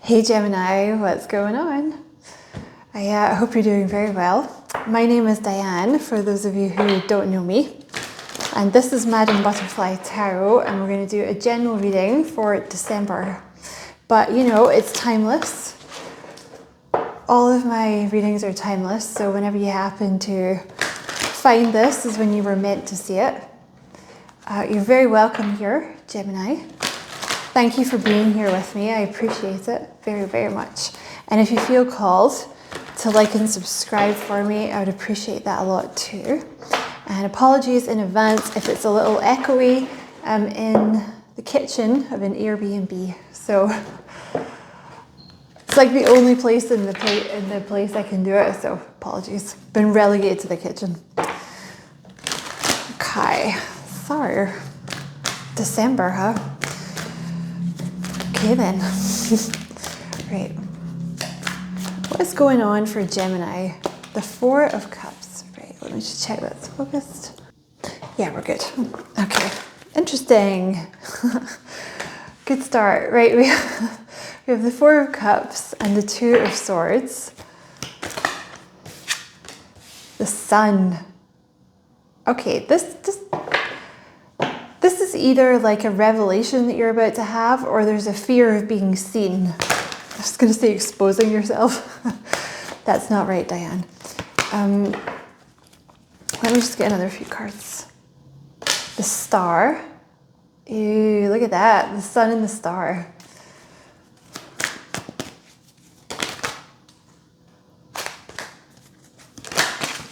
Hey Gemini, what's going on? I hope you're doing very well. My name is Diane, for those of you who don't know me. And this is Madam Butterfly Tarot, and we're going to do a general reading for December. But you know, it's timeless. All of my readings are timeless, so whenever you happen to find this is when you were meant to see it. You're very welcome here, Gemini. Thank you for being here with me. I appreciate it very, very much. And if you feel called to like and subscribe for me, I would appreciate that a lot too. And apologies in advance if it's a little echoey. I'm in the kitchen of an Airbnb, so it's like the only place in the place I can do it. So apologies. Been relegated to the kitchen. Okay, so December, huh? Okay then. Right. What is going on for Gemini? The Four of Cups. Right, let me just check that's focused. Yeah, we're good. Okay. Interesting. Good start. Right, we have the Four of Cups and the Two of Swords. The Sun. Okay, this is either like a revelation that you're about to have, or there's a fear of being seen. I was going to say exposing yourself. That's not right, Diane. Let me just get another few cards. The Star. Ew, look at that. The Sun and the Star.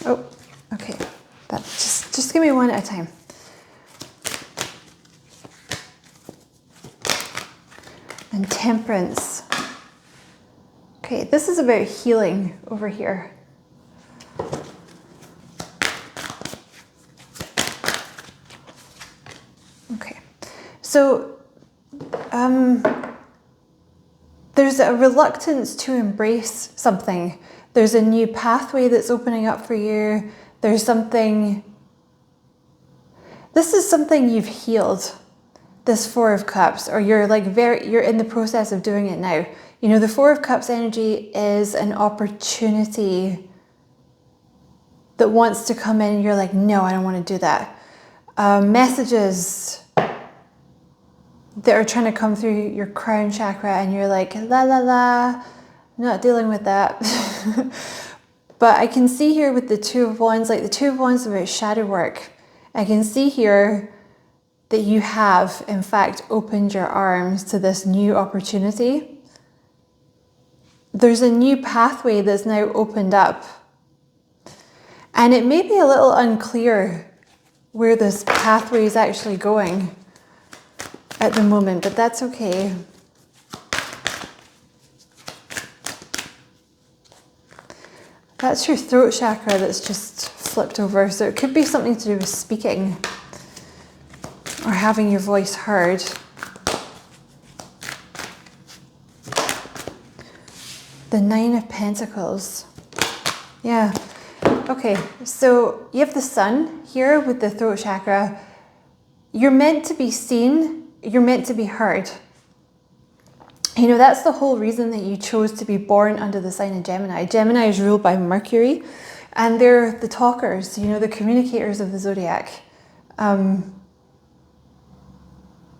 Oh, okay. Just give me one at a time. And Temperance. Okay, this is about healing over here. Okay, so there's a reluctance to embrace something. There's a new pathway that's opening up for you. There's something, this is something you've healed. This Four of Cups, or you're in the process of doing it now. You know, the Four of Cups energy is an opportunity that wants to come in and you're like, no, I don't want to do that. Messages that are trying to come through your crown chakra and you're like, la la la, not dealing with that. But I can see here with the Two of Wands, like the Two of Wands is about shadow work. I can see here that you have, in fact, opened your arms to this new opportunity. There's a new pathway that's now opened up. And it may be a little unclear where this pathway is actually going at the moment, but that's okay. That's your throat chakra that's just flipped over. So it could be something to do with speaking, or having your voice heard. The Nine of Pentacles. Yeah. Okay, so you have the Sun here with the throat chakra. You're meant to be seen. You're meant to be heard. You know, that's the whole reason that you chose to be born under the sign of Gemini. Gemini is ruled by Mercury, and they're the talkers, you know, the communicators of the zodiac.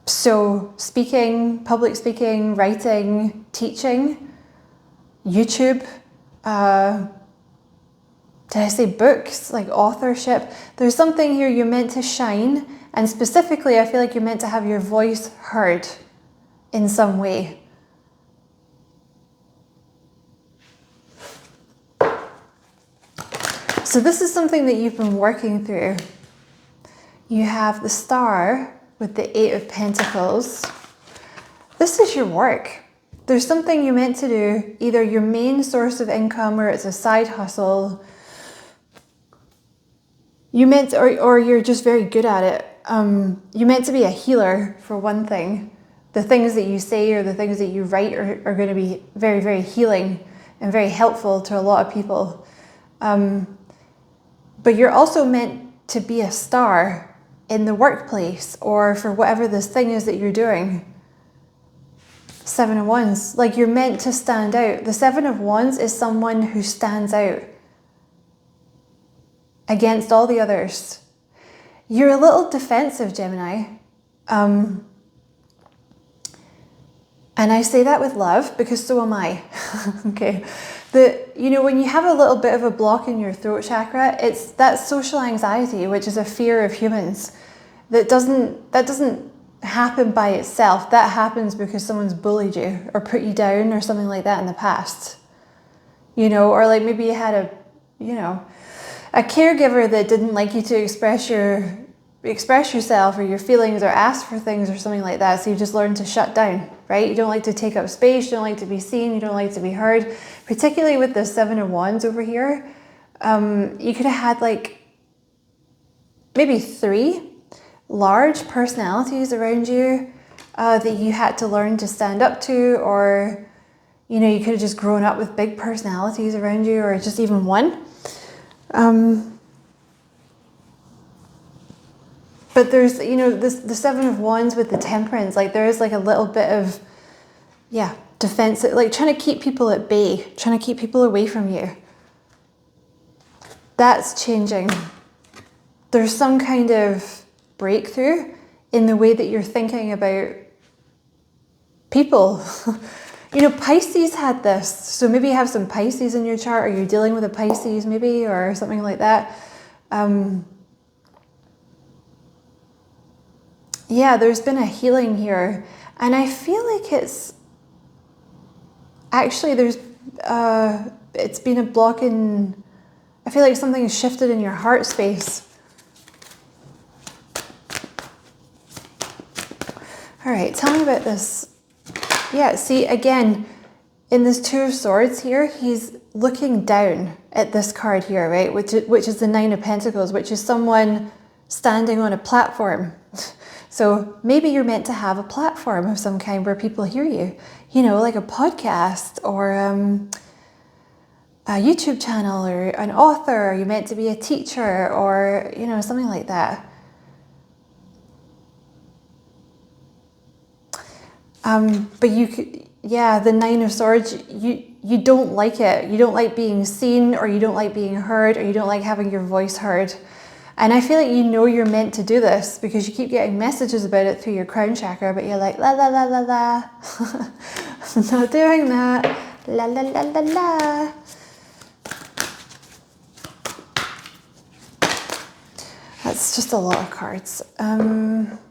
So speaking, public speaking, writing, teaching, YouTube, did I say books, like authorship? There's something here you're meant to shine, and specifically I feel like you're meant to have your voice heard in some way. So this is something that you've been working through. You have the Star with the Eight of Pentacles. This is your work. There's something you're meant to do, either your main source of income or it's a side hustle. You meant to, or you're just very good at it. You're meant to be a healer, for one thing. The things that you say or the things that you write are going to be very, very healing and very helpful to a lot of people. But you're also meant to be a star in the workplace or for whatever this thing is that you're doing. Seven of Wands, like you're meant to stand out. The Seven of Wands is someone who stands out against all the others. You're a little defensive, Gemini. And I say that with love because so am I. Okay. When you have a little bit of a block in your throat chakra, it's that social anxiety, which is a fear of humans. That doesn't happen by itself. That happens because someone's bullied you or put you down or something like that in the past. Or like maybe you had a caregiver that didn't like you to express yourself or your feelings or ask for things or something like that. So you just learn to shut down, right? You don't like to take up space. You don't like to be seen. You don't like to be heard. Particularly with the Seven of Wands over here, you could have had like maybe 3 large personalities around you that you had to learn to stand up to, or you could have just grown up with big personalities around you, or just even one. But there's, the Seven of Wands with the Temperance, like there is like a little bit of, defense, like trying to keep people at bay, trying to keep people away from you. That's changing. There's some kind of breakthrough in the way that you're thinking about people. Pisces had this. So maybe you have some Pisces in your chart, or you're dealing with a Pisces maybe, or something like that. There's been a healing here. And I feel like it's actually, it's been a block in, I feel like something has shifted in your heart space. All right, tell me about this. Yeah, see, again, in this Two of Swords here, he's looking down at this card here, right? Which is the Nine of Pentacles, which is someone standing on a platform. So maybe you're meant to have a platform of some kind where people hear you, like a podcast or a YouTube channel or an author, or you're meant to be a teacher or, something like that. But you could, the Nine of Swords, you don't like it. You don't like being seen, or you don't like being heard, or you don't like having your voice heard. And I feel like you're meant to do this because you keep getting messages about it through your crown chakra, but you're like, la la la la la. I'm not doing that. La la la la la. That's just a lot of cards.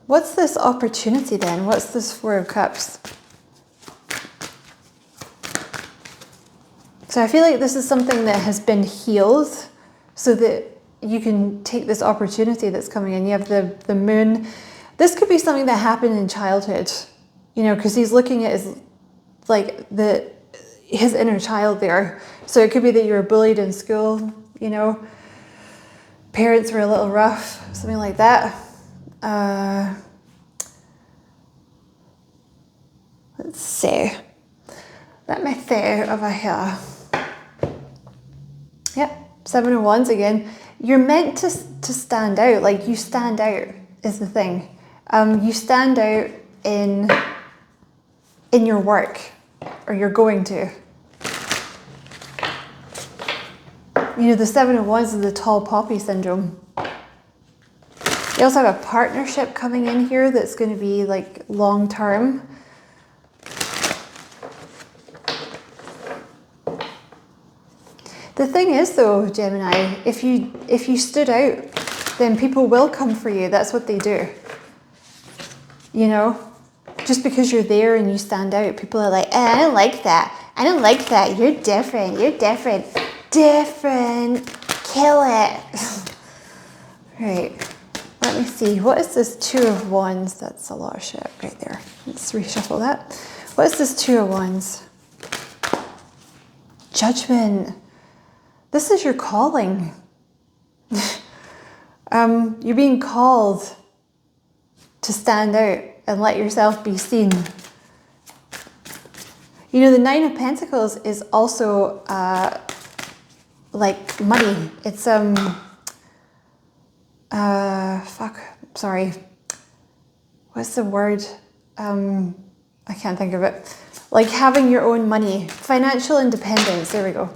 What's this opportunity then? What's this Four of Cups? So I feel like this is something that has been healed so that you can take this opportunity that's coming in. You have the moon. This could be something that happened in childhood, because he's looking at his inner child there. So it could be that you were bullied in school, parents were a little rough, something like that. Let's see. Let me think over here. Yep, Seven of Wands again. You're meant to stand out. Like, you stand out is the thing. You stand out in your work, or you're going to. The Seven of Wands is the tall poppy syndrome. You also have a partnership coming in here that's going to be like long term. The thing is though, Gemini, if you stood out, then people will come for you. That's what they do. Just because you're there and you stand out, people are like, I don't like that. I don't like that. You're different. You're different. Different. Kill it. Right. Let me see. What is this Two of Wands? That's a lot of shit right there. Let's reshuffle that. What is this Two of Wands? Judgment. This is your calling. You're being called to stand out and let yourself be seen. The Nine of Pentacles is also like money. It's sorry. What's the word? I can't think of it. like having your own money, financial independence. There we go.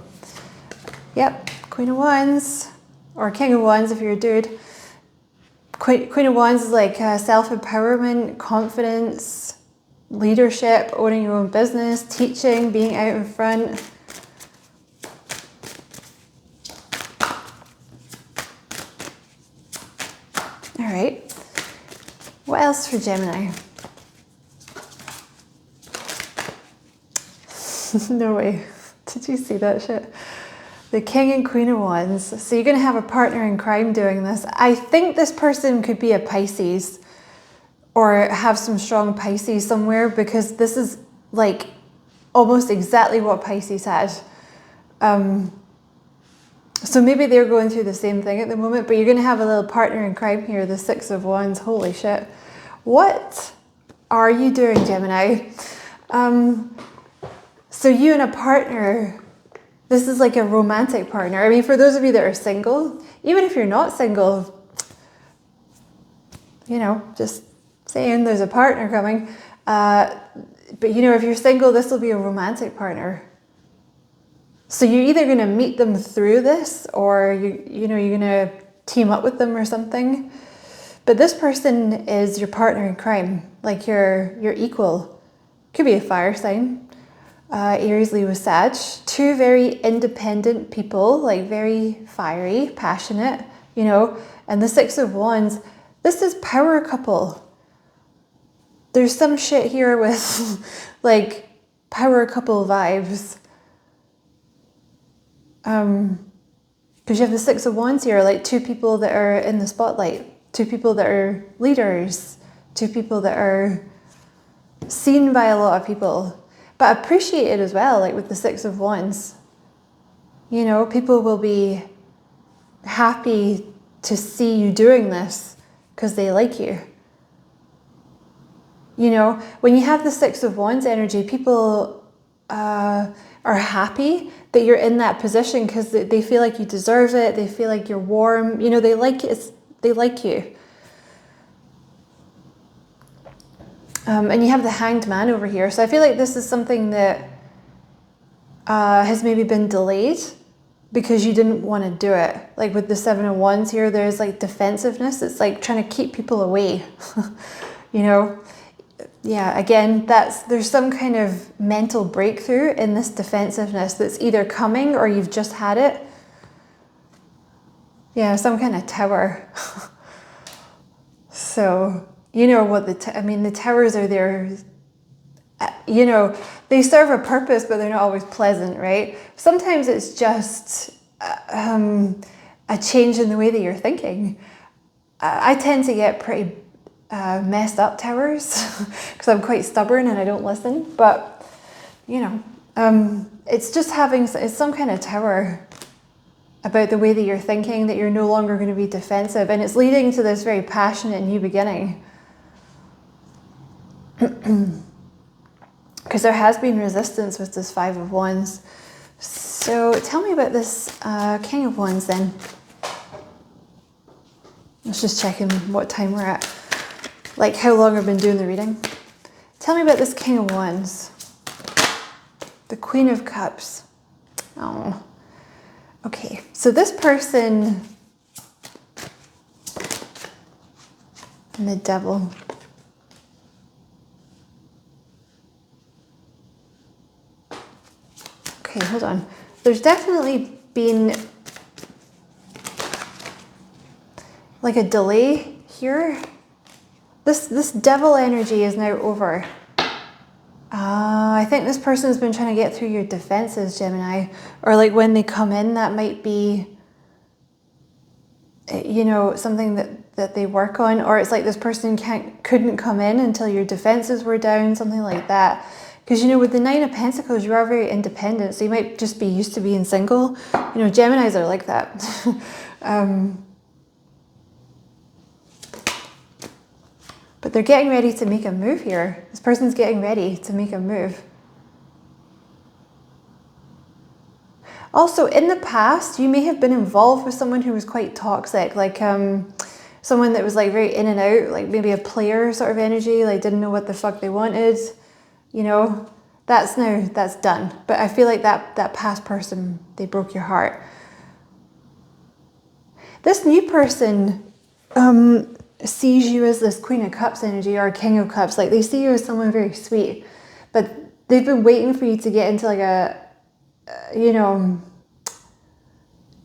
Yep, Queen of Wands, or King of Wands if you're a dude. Queen of Wands is like self-empowerment, confidence, leadership, owning your own business, teaching, being out in front. All right. What else for Gemini? No way. Did you see that shit? The King and Queen of Wands. So you're going to have a partner in crime doing this. I think this person could be a Pisces or have some strong Pisces somewhere, because this is like almost exactly what Pisces had. So maybe they're going through the same thing at the moment, but you're going to have a little partner in crime here, the Six of Wands. Holy shit. What are you doing, Gemini? So you and a partner, this is like a romantic partner. I mean, for those of you that are single, even if you're not single, you know, just saying there's a partner coming. But you know, if you're single, this will be a romantic partner. So you're either going to meet them through this, or you're going to team up with them or something. But this person is your partner in crime, like your equal. Could be a fire sign. Aries, Leo, Sag. Two very independent people, like very fiery, passionate, you know. And the Six of Wands, this is power couple. There's some shit here with like power couple vibes. Because you have the Six of Wands here, like two people that are in the spotlight, two people that are leaders, two people that are seen by a lot of people, but appreciated as well, like with the Six of Wands. You know, people will be happy to see you doing this because they like you. You know, when you have the Six of Wands energy, people are happy that you're in that position because they feel like you deserve it. They feel like you're warm. You know, they like it. They like you. And you have the Hanged Man over here. So I feel like this is something that has maybe been delayed because you didn't want to do it. Like with the Seven of Wands here, there's like defensiveness. It's like trying to keep people away, you know? Yeah, again, there's some kind of mental breakthrough in this defensiveness that's either coming or you've just had it. Yeah, some kind of tower. So, you know what the towers are there, you know, they serve a purpose, but they're not always pleasant, right? Sometimes it's just a change in the way that you're thinking. I tend to get pretty messed up towers because I'm quite stubborn and I don't listen, but you know, it's just it's some kind of tower about the way that you're thinking, that you're no longer going to be defensive, and it's leading to this very passionate new beginning. Because there has been resistance with this Five of Wands. So tell me about this King of Wands then. Let's just check in what time we're at. Like how long I've been doing the reading. Tell me about this King of Wands. The Queen of Cups. Oh. Okay, so this person and the Devil. Okay, hold on. There's definitely been like a delay here. This Devil energy is now over. I think this person's been trying to get through your defenses, Gemini. Or like when they come in, that might be, you know, something that they work on. Or it's like this person couldn't come in until your defenses were down, something like that. Because, you know, with the Nine of Pentacles, you are very independent. So you might just be used to being single. You know, Geminis are like that. But they're getting ready to make a move here. This person's getting ready to make a move. Also, in the past, you may have been involved with someone who was quite toxic, like someone that was like very in and out, like maybe a player sort of energy, like didn't know what the fuck they wanted. You know, that's done. But I feel like that past person, they broke your heart. This new person sees you as this Queen of Cups energy or King of Cups. Like they see you as someone very sweet, but they've been waiting for you to get into like a,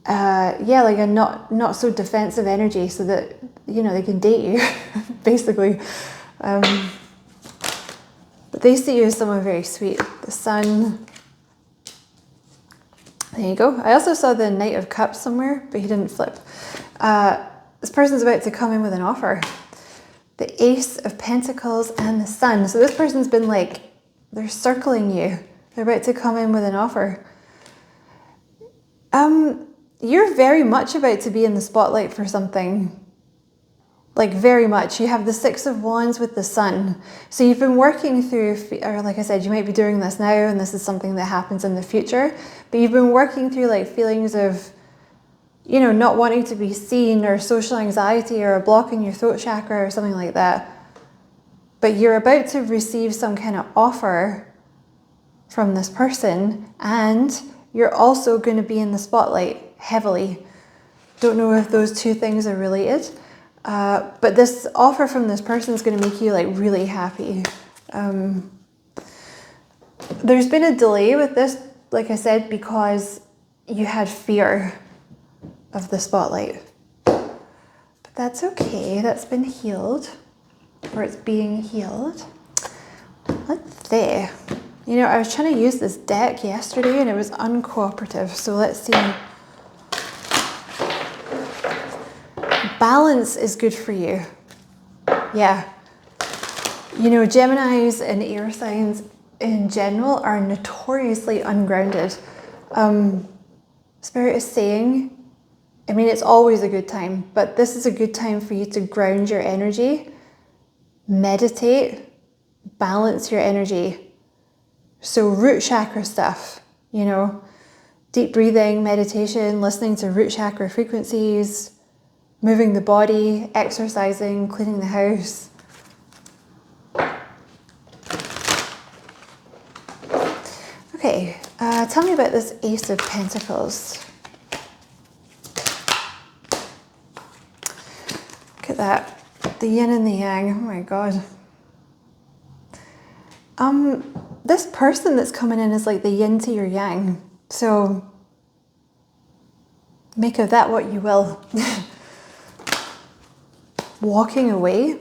like a not so defensive energy so that, they can date you, basically. But they see you as someone very sweet. The Sun. There you go. I also saw the Knight of Cups somewhere, but he didn't flip. This person's about to come in with an offer. The Ace of Pentacles and the Sun. So this person's been like, they're circling you. They're about to come in with an offer. You're very much about to be in the spotlight for something. Like very much. You have the Six of Wands with the Sun. So you've been working through, or like I said, you might be doing this now and this is something that happens in the future, but you've been working through like feelings of, not wanting to be seen or social anxiety or a block in your throat chakra or something like that. But you're about to receive some kind of offer from this person and you're also going to be in the spotlight heavily. Don't know if those two things are related. But this offer from this person is going to make you like really happy. There's been a delay with this, like I said, because you had fear of the spotlight. But that's okay. That's been healed, or it's being healed. Let's see. I was trying to use this deck yesterday and it was uncooperative. So let's see. Balance is good for you. Yeah. Geminis and air signs in general are notoriously ungrounded. Spirit is saying, it's always a good time, but this is a good time for you to ground your energy, meditate, balance your energy. So root chakra stuff, deep breathing, meditation, listening to root chakra frequencies, moving the body, exercising, cleaning the house. Okay, tell me about this Ace of Pentacles. Look at that, the yin and the yang, oh my God. This person that's coming in is like the yin to your yang. So make of that what you will. Walking away.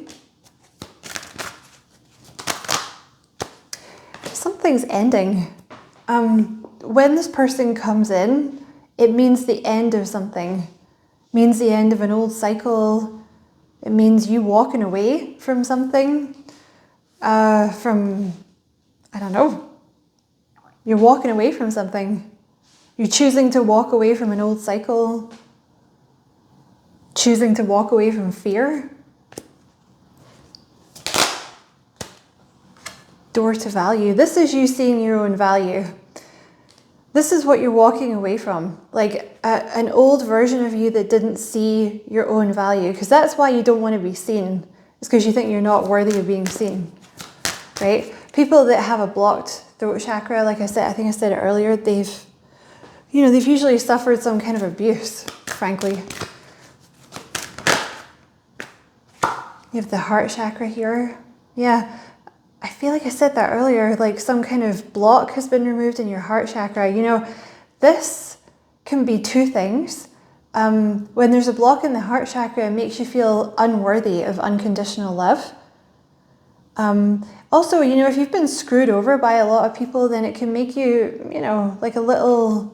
Something's ending. When this person comes in, it means the end of something. It means the end of an old cycle. It means you walking away from something. I don't know. You're walking away from something. You're choosing to walk away from an old cycle. Choosing to walk away from fear. Door to value. This is you seeing your own value. This is what you're walking away from. Like an old version of you that didn't see your own value. Because that's why you don't want to be seen. It's because you think you're not worthy of being seen. Right? People that have a blocked throat chakra, like I said, I think I said it earlier, they've usually suffered some kind of abuse, frankly. You have the heart chakra here. Yeah, I feel like I said that earlier, like some kind of block has been removed in your heart chakra. This can be two things. When there's a block in the heart chakra, it makes you feel unworthy of unconditional love. Also, if you've been screwed over by a lot of people, then it can make you, like a little...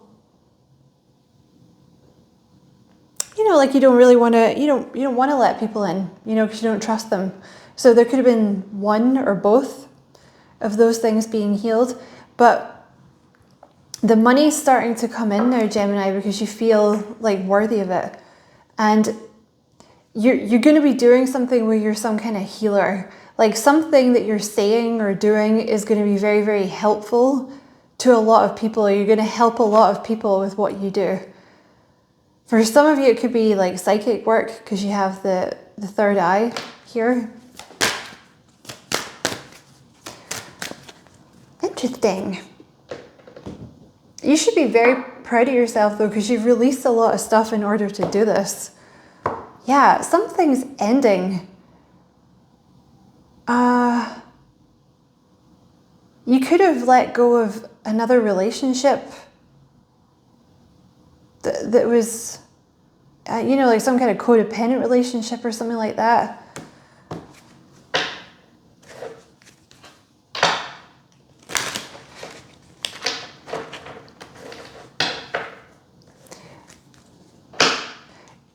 like you don't really want to, you don't want to let people in, because you don't trust them. So there could have been one or both of those things being healed. But the money's starting to come in now, Gemini, because you feel like worthy of it. And you're going to be doing something where you're some kind of healer. Like something that you're saying or doing is going to be very, very helpful to a lot of people. You're going to help a lot of people with what you do. For some of you, it could be like psychic work because you have the third eye here. Interesting. You should be very proud of yourself though, because you've released a lot of stuff in order to do this. Yeah, something's ending. You could have let go of another relationship that was, you know, like some kind of codependent relationship or something like that.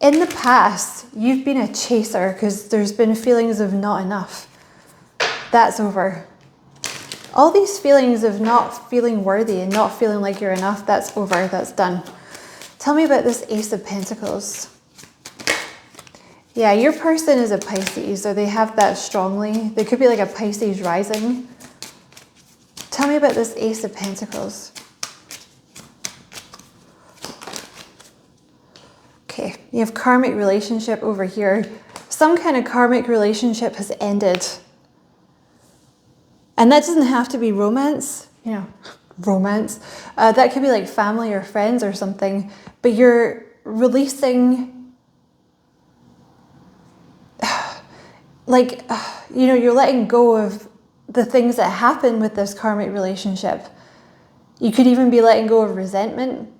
In the past, you've been a chaser because there's been feelings of not enough. That's over. All these feelings of not feeling worthy and not feeling like you're enough, that's over, that's done. Tell me about this Ace of Pentacles. Yeah, your person is a Pisces, or they have that strongly. They could be like a Pisces rising. Tell me about this Ace of Pentacles. Okay, you have karmic relationship over here. Some kind of karmic relationship has ended. And that doesn't have to be romance, you know, romance. That could be like family or friends or something. But you're releasing, like, you know, you're letting go of the things that happen with this karmic relationship. You could even be letting go of resentment.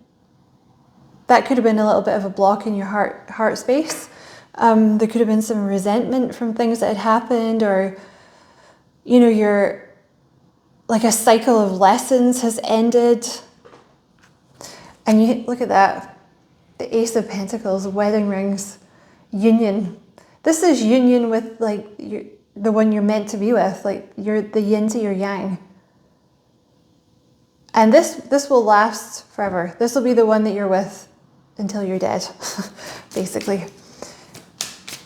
That could have been a little bit of a block in your heart space. There could have been some resentment from things that had happened, or, you know, your, like a cycle of lessons has ended. And you look at that, the Ace of Pentacles, wedding rings, union. This is union with like the one you're meant to be with, like you're the yin to your yang. And this will last forever. This will be the one that you're with until you're dead, basically.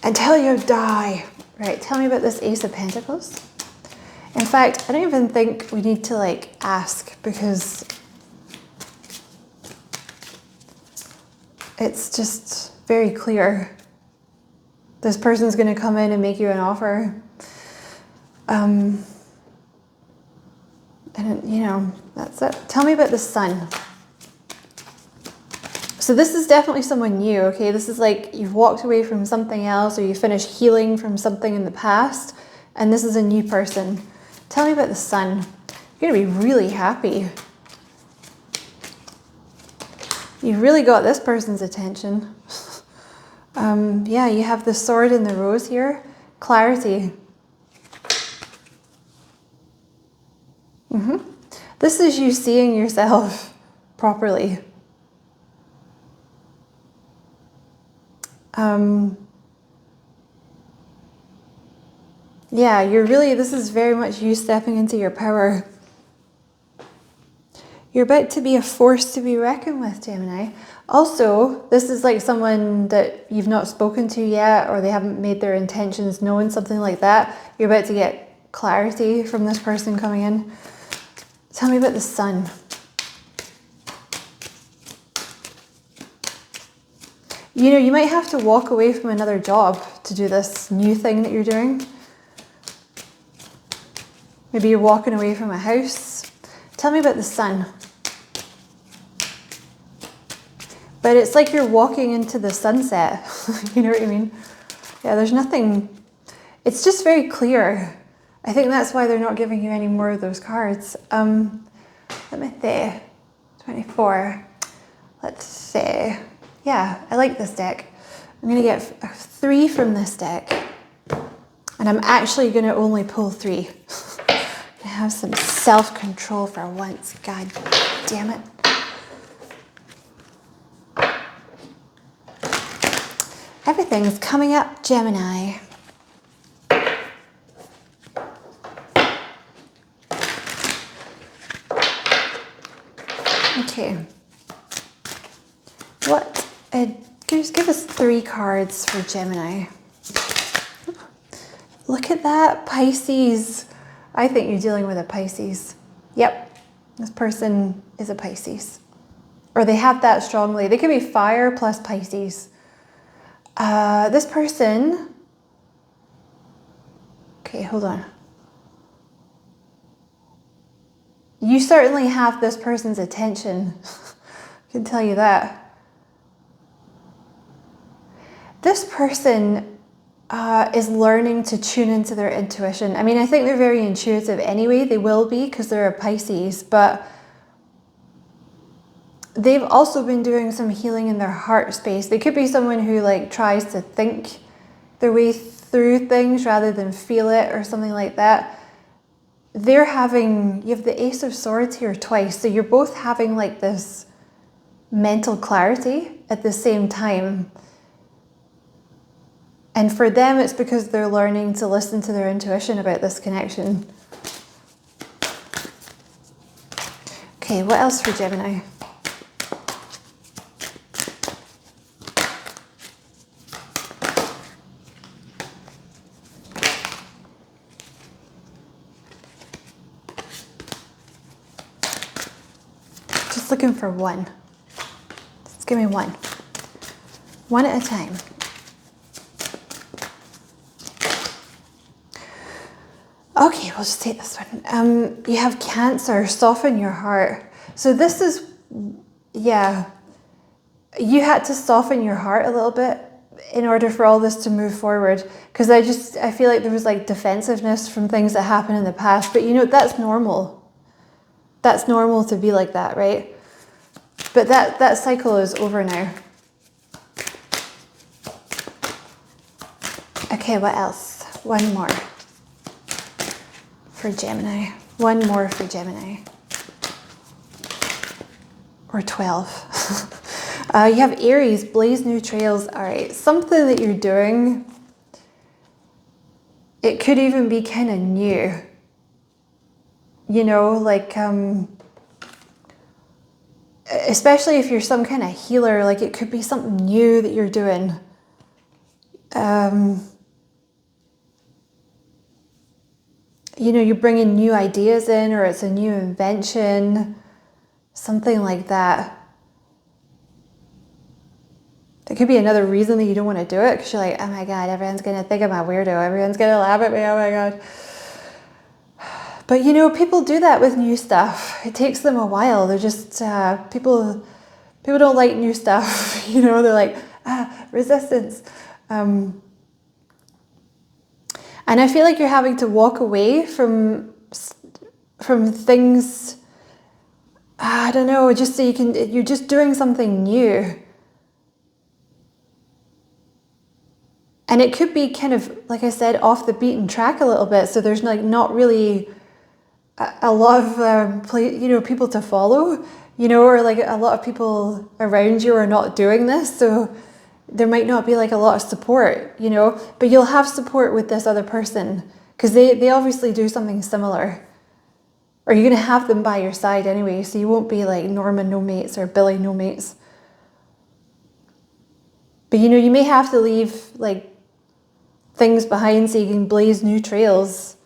Until you die. Right, tell me about this Ace of Pentacles. In fact, I don't even think we need to like ask, because it's just very clear. This person's going to come in and make you an offer. And you know, that's it. Tell me about the Sun. So this is definitely someone new, okay? This is like you've walked away from something else, or you finished healing from something in the past, and this is a new person. Tell me about the Sun. You're going to be really happy. You've really got this person's attention. Yeah, you have the Sword and the Rose here. Clarity. This is you seeing yourself properly. Yeah, this is very much you stepping into your power. You're about to be a force to be reckoned with, Gemini. Also, this is like someone that you've not spoken to yet, or they haven't made their intentions known, something like that. You're about to get clarity from this person coming in. Tell me about the Sun. You know, you might have to walk away from another job to do this new thing that you're doing. Maybe you're walking away from a house. Tell me about the Sun. But it's like you're walking into the sunset. You know what I mean? Yeah, there's nothing. It's just very clear. I think that's why they're not giving you any more of those cards. Let me see. 24. Let's see. Yeah, I like this deck. I'm going to get 3 from this deck. And I'm actually going to only pull 3. I have some self-control for once. God damn it. Everything's coming up, Gemini. Okay. Just give us 3 cards for Gemini. Look at that, Pisces. I think you're dealing with a Pisces. Yep, this person is a Pisces. Or they have that strongly. They could be fire plus Pisces. This person... Okay, hold on. You certainly have this person's attention. I can tell you that. This person is learning to tune into their intuition. I mean, I think they're very intuitive anyway. They will be because they're a Pisces, but they've also been doing some healing in their heart space. They could be someone who like tries to think their way through things rather than feel it or something like that. You have the Ace of Swords here twice, so you're both having like this mental clarity at the same time. And for them, it's because they're learning to listen to their intuition about this connection. Okay, what else for Gemini? Just looking for one. Just give me one. One at a time. Okay, we'll just take this one. You have Cancer, soften your heart. So this is, yeah, you had to soften your heart a little bit in order for all this to move forward. Because I feel like there was like defensiveness from things that happened in the past. But you know, that's normal. That's normal to be like that, right? But that cycle is over now. Okay, what else? One more. For Gemini. One more for Gemini. Or 12. You have Aries, blaze new trails. All right, something that you're doing, it could even be kind of new. You know, like, especially if you're some kind of healer, like it could be something new that you're doing. You know, you're bringing new ideas in, or it's a new invention, something like that. There could be another reason that you don't want to do it, because you're like, oh my God, everyone's going to think I'm a weirdo. Everyone's going to laugh at me. Oh my God. But you know, people do that with new stuff. It takes them a while. They're just, people don't like new stuff. You know, they're like, resistance. And I feel like you're having to walk away from things, I don't know, just so you're just doing something new. And it could be kind of, like I said, off the beaten track a little bit. So there's like not really a lot of people to follow, you know, or like a lot of people around you are not doing this. So there might not be like a lot of support, you know, but you'll have support with this other person because they obviously do something similar, or you're going to have them by your side anyway. So you won't be like Norman no mates or Billy no mates. But you know, you may have to leave like things behind so you can blaze new trails.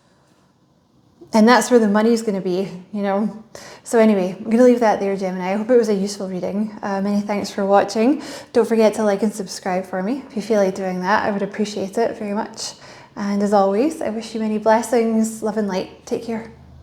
And that's where the money's going to be, you know. So anyway, I'm going to leave that there, Gemini. I hope it was a useful reading. Many thanks for watching. Don't forget to like and subscribe for me if you feel like doing that. I would appreciate it very much. And as always, I wish you many blessings, love and light. Take care.